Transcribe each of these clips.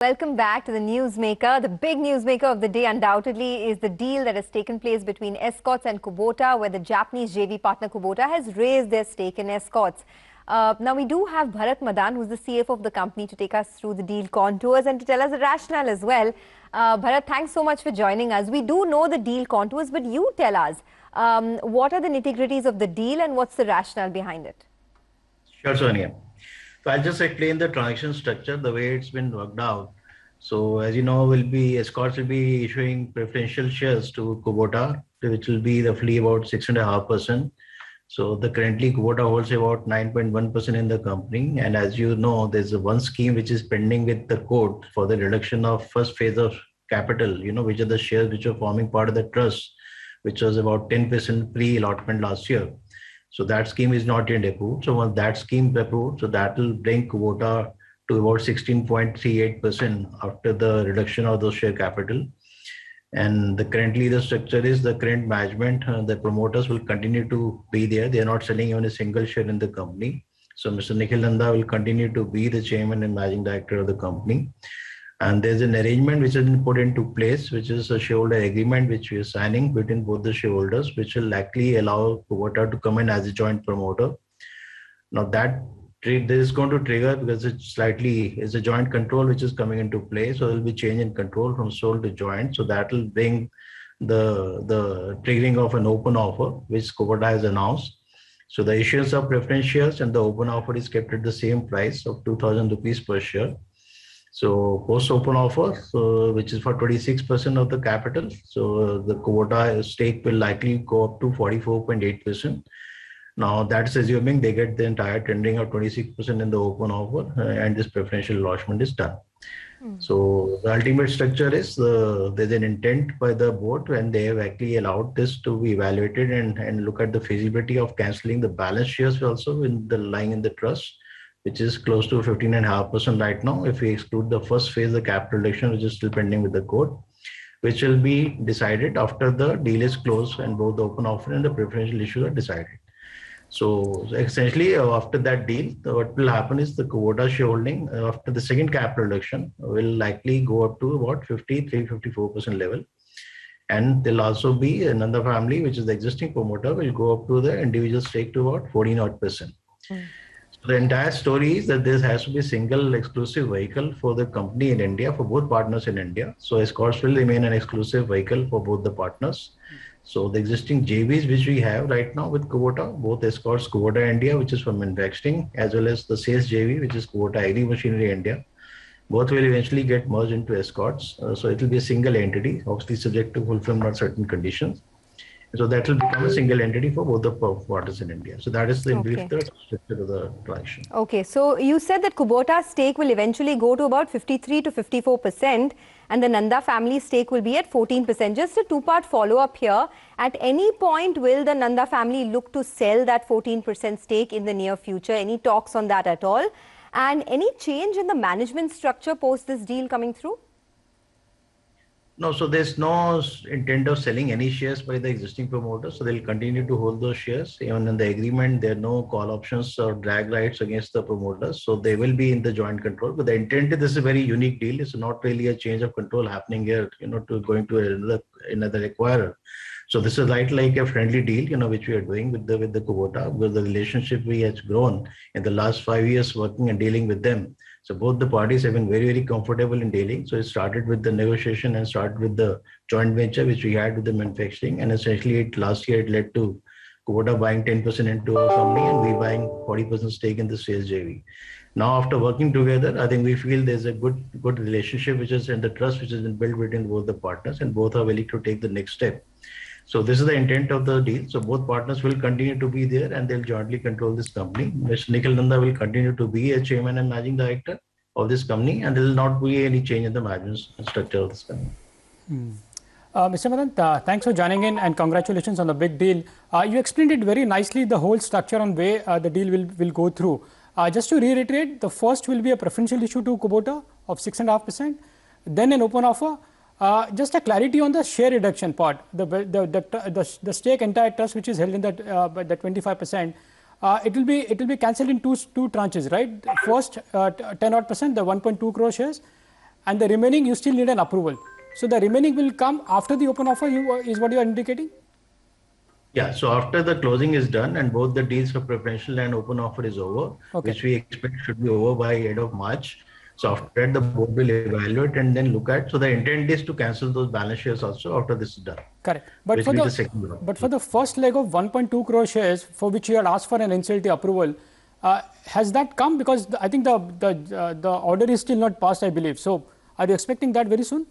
Welcome back to the Newsmaker. The big newsmaker of the day undoubtedly is the deal that has taken place between Escorts and Kubota, where the Japanese JV partner Kubota has raised their stake in Escorts. Now we do have Bharat Madan, who's the CFO of the company, to take us through the deal contours and to tell us the rationale as well. Bharat, thanks so much for joining us. We do know the deal contours, but you tell us, what are the nitty-gritties of the deal and what's the rationale behind it? Sure, Sonia. So I'll just explain the transaction structure, the way it's been worked out. So as you know, Escorts will be issuing preferential shares to Kubota, which will be roughly about 6.5%. So currently Kubota holds about 9.1% in the company. And as you know, there's one scheme which is pending with the court for the reduction of first phase of capital, which are the shares which are forming part of the trust, which was about 10% pre-allotment last year. So that scheme is not yet approved. So once that scheme is approved, so that will bring Kubota to about 16.38% after the reduction of those share capital. And currently the structure is the current management, the promoters will continue to be there. They are not selling even a single share in the company. So Mr. Nikhil Nanda will continue to be the chairman and managing director of the company. And there's an arrangement which has been put into place, which is a shareholder agreement which we are signing between both the shareholders, which will likely allow Kubota to come in as a joint promoter. Now that this is going to trigger because it's a joint control which is coming into play. So there will be change in control from sole to joint. So that will bring the triggering of an open offer, which Kubota has announced. So the issuance of preference shares and the open offer is kept at the same price of 2,000 rupees per share. So post open offer, which is for 26% of the capital. So the Kubota stake will likely go up to 44.8%. Now that's assuming they get the entire tendering of 26% in the open offer and this preferential allotment is done. So the ultimate structure is there's an intent by the board and they have actually allowed this to be evaluated and look at the feasibility of cancelling the balance shares also in the lying in the trust, which is close to 15.5% right now. If we exclude the first phase, the capital reduction, which is still pending with the court, which will be decided after the deal is closed and both the open offer and the preferential issue are decided. So essentially, after that deal, what will happen is the Kubota shareholding after the second capital reduction will likely go up to about 53-54% level. And there'll also be another family, which is the existing promoter, will go up to the individual stake to about 14%. So the entire story is that there has to be a single exclusive vehicle for the company in India, for both partners in India. So Escorts will remain an exclusive vehicle for both the partners. So the existing JVs which we have right now with Kubota, both Escorts Kubota India, which is for manufacturing, as well as the sales JV, which is Kubota Agri Machinery India, both will eventually get merged into Escorts. So it will be a single entity, obviously subject to fulfillment of certain conditions. So that will become a single entity for both the partners in India. So that is the brief structure of the transaction. Okay, so you said that Kubota's stake will eventually go to about 53 to 54% and the Nanda family stake will be at 14%. Just a two-part follow-up here. At any point, will the Nanda family look to sell that 14% stake in the near future? Any talks on that at all? And any change in the management structure post this deal coming through? No, so there's no intent of selling any shares by the existing promoters. So they'll continue to hold those shares. Even in the agreement, there are no call options or drag rights against the promoters. So they will be in the joint control. But the intent, this is a very unique deal. It's not really a change of control happening here, to going to another acquirer. So this is like a friendly deal, which we are doing with the Kubota, because the relationship we has grown in the last 5 years working and dealing with them. So both the parties have been very, very comfortable in dealing. So it started with the negotiation and started with the joint venture, which we had with the manufacturing. And essentially last year it led to Kubota buying 10% into our company and we buying 40% stake in the sales JV. Now, after working together, I think we feel there's a good relationship, which is in the trust, which has been built between both the partners and both are willing to take the next step. So this is the intent of the deal. So both partners will continue to be there and they'll jointly control this company. Mr. Nikhil Nanda will continue to be a chairman and managing director of this company, and there will not be any change in the management structure of this company. Mr. Madan, thanks for joining in and congratulations on the big deal. You explained it very nicely, the whole structure on way the deal will go through. Just to reiterate, the first will be a preferential issue to Kubota of 6.5%, then an open offer. Just a clarity on the share reduction part, the stake entire trust which is held in that the 25%, it will be cancelled in two tranches, right? First 10%, the 1.2 crore shares, and the remaining you still need an approval. So the remaining will come after the open offer, is what you are indicating? Yeah, so after the closing is done and both the deals for preferential and open offer is over, which we expect should be over by end of March. So after that, the board will evaluate and then look at. So the intent is to cancel those balance shares also after this is done. Correct. But for the first leg of 1.2 crore shares for which you had asked for an NCLT approval, has that come? Because I think the order is still not passed, I believe. So are you expecting that very soon?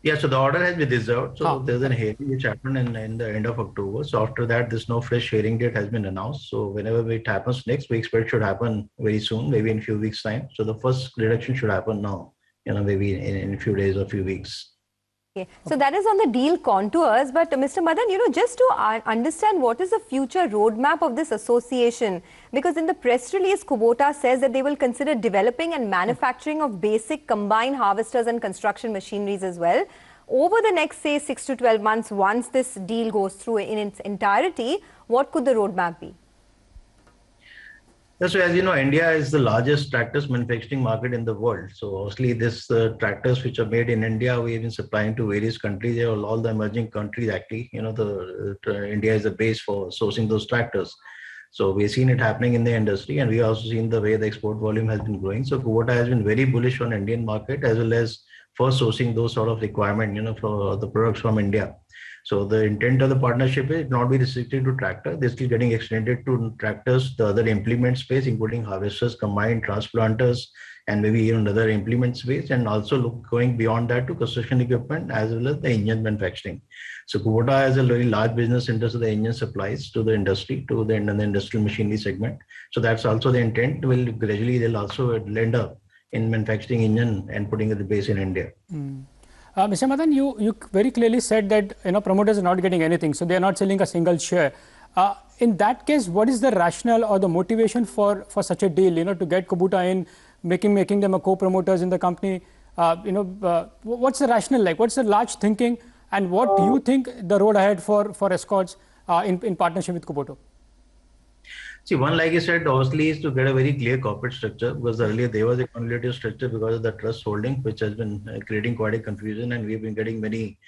Yeah, so the order has been reserved. So there's a hearing which happened in the end of October. So after that, there's no fresh hearing date has been announced. So whenever it happens next, we expect it should happen very soon, maybe in a few weeks' time. So the first reduction should happen now, maybe in a few days or a few weeks. Okay. So that is on the deal contours, but Mr. Madan, just to understand what is the future roadmap of this association, because in the press release, Kubota says that they will consider developing and manufacturing of basic combine harvesters and construction machineries as well. Over the next, say, 6 to 12 months, once this deal goes through in its entirety, what could the roadmap be? Yeah, so as you know, India is the largest tractors manufacturing market in the world. So obviously this tractors which are made in India, we have been supplying to various countries, all the emerging countries actually, India is the base for sourcing those tractors. So we've seen it happening in the industry and we also seen the way the export volume has been growing. So Kubota has been very bullish on Indian market as well as for sourcing those sort of requirement, for the products from India. So the intent of the partnership is not be restricted to tractor. This is getting extended to tractors, the other implement space, including harvesters, combined transplanters, and maybe even other implement space, and also going beyond that to construction equipment as well as the engine manufacturing. So Kubota has a very large business into the engine supplies to the industry, to the industrial machinery segment. So that's also the intent. They'll also lend up in manufacturing engine and putting the base in India. Mr. Madan, you very clearly said that promoters are not getting anything, so they are not selling a single share. In that case, what is the rationale or the motivation for such a deal? To get Kubota in, making them a co-promoters in the company. What's the rationale like? What's the large thinking, and what do you think the road ahead for Escorts in partnership with Kubota? See, one, like I said, obviously is to get a very clear corporate structure, because earlier there was a convoluted structure because of the trust holding, which has been creating quite a confusion, and we've been getting many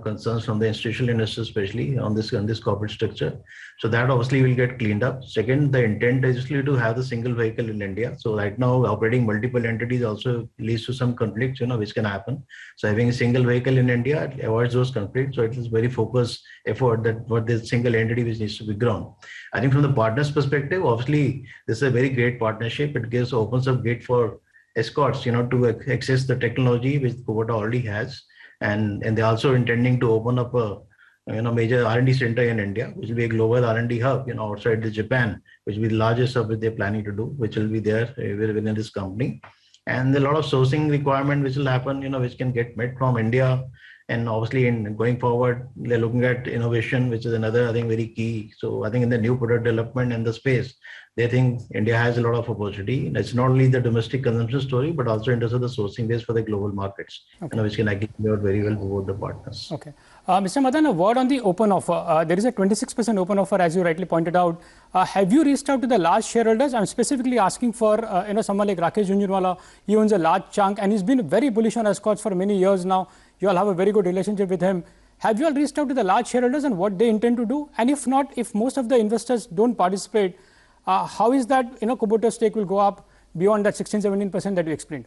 concerns from the institutional investors, especially on this corporate structure. So that obviously will get cleaned up. Second, the intent is to have the single vehicle in India. So right now operating multiple entities also leads to some conflicts, which can happen. So having a single vehicle in India avoids those conflicts. So it is very focused effort that what this single entity which needs to be grown. I think from the partners perspective, obviously this is a very great partnership. It opens up gate for Escorts, to access the technology which Kubota already has. And they're also intending to open up a major R&D center in India, which will be a global R&D hub, outside the Japan, which will be the largest hub which they're planning to do, which will be there within this company. And a lot of sourcing requirement which will happen, which can get met from India. And obviously in going forward, they're looking at innovation, which is another, I think, very key. So I think in the new product development and the space, they think India has a lot of opportunity. And it's not only the domestic consumption story, but also in terms of the sourcing base for the global markets, which can actually play out very well for both the partners. Okay. Mr. Madan, a word on the open offer. There is a 26% open offer, as you rightly pointed out. Have you reached out to the large shareholders? I'm specifically asking for someone like Rakesh Jhunjhunwala. He owns a large chunk and he's been very bullish on Escorts for many years now. You all have a very good relationship with him. Have you all reached out to the large shareholders and what they intend to do? And if not, if most of the investors don't participate, how is that Kubota's stake will go up beyond that 16-17% that you explained?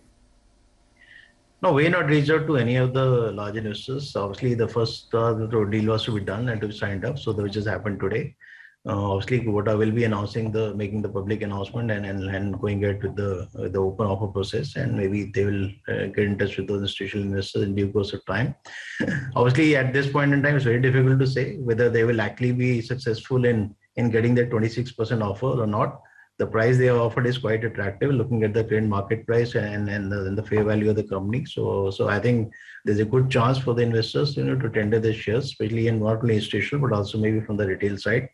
No, we're not reached out to any of the large investors. Obviously, the first deal was to be done and to be signed up, so which has happened today. Obviously, Kubota will be making the public announcement and going ahead with the open offer process, and maybe they will get in touch with those institutional investors in due course of time. Obviously, at this point in time, it's very difficult to say whether they will actually be successful in getting that 26% offer or not. The price they have offered is quite attractive, looking at the current market price and the fair value of the company. So I think there's a good chance for the investors, to tender their shares, especially in not only institutional, but also maybe from the retail side.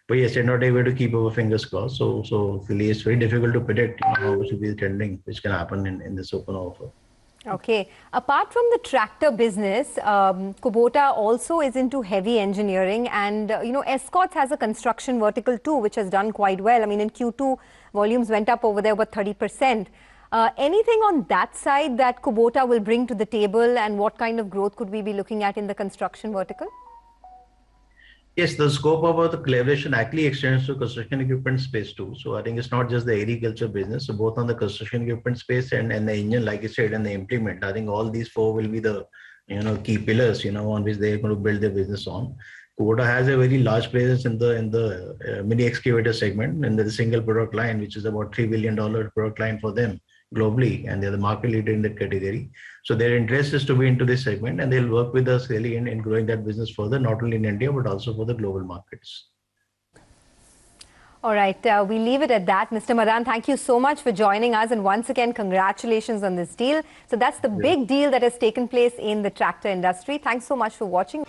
But yes, we're not able to keep our fingers crossed. So really, it's very difficult to predict how much will be the tendering which can happen in this open offer. Okay. Apart from the tractor business, Kubota also is into heavy engineering, and Escorts has a construction vertical too, which has done quite well. I mean, in Q2, volumes went up over there about 30%. Anything on that side that Kubota will bring to the table, and what kind of growth could we be looking at in the construction vertical? Yes, the scope of the collaboration actually extends to construction equipment space too. So I think it's not just the agriculture business. So both on the construction equipment space and the engine, like you said, and the implement, I think all these four will be the key pillars on which they're going to build their business on. Kubota has a very large presence in the mini excavator segment, and the single product line, which is about $3 billion product line for them globally, and they're the market leader in that category. So their interest is to be into this segment, and they'll work with us really in growing that business further, not only in India, but also for the global markets. All right, we leave it at that. Mr. Madan, thank you so much for joining us. And once again, congratulations on this deal. So that's the big deal that has taken place in the tractor industry. Thanks so much for watching.